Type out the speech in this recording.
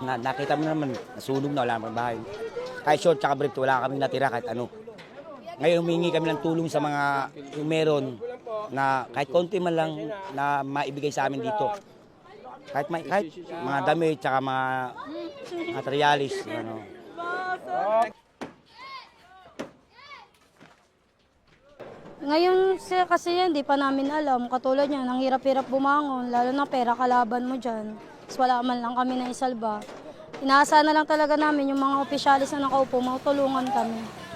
nakita mo naman, nasunog na, wala naman bahay. Kahit short tsaka brief, wala kaming natira kahit ano. Ngayon humingi kami ng tulong sa mga yung meron na kahit konti man lang na maibigay sa amin dito. Kahit mga damit tsaka mga materialis. Ano. Ngayon kasi yan, di pa namin alam. Katulad niyan, ang hirap-hirap bumangon, lalo na pera kalaban mo dyan. Tapos wala man lang kami na isalba. Inaasahan na lang talaga namin yung mga opisyalis na nakaupo, matulungan kami.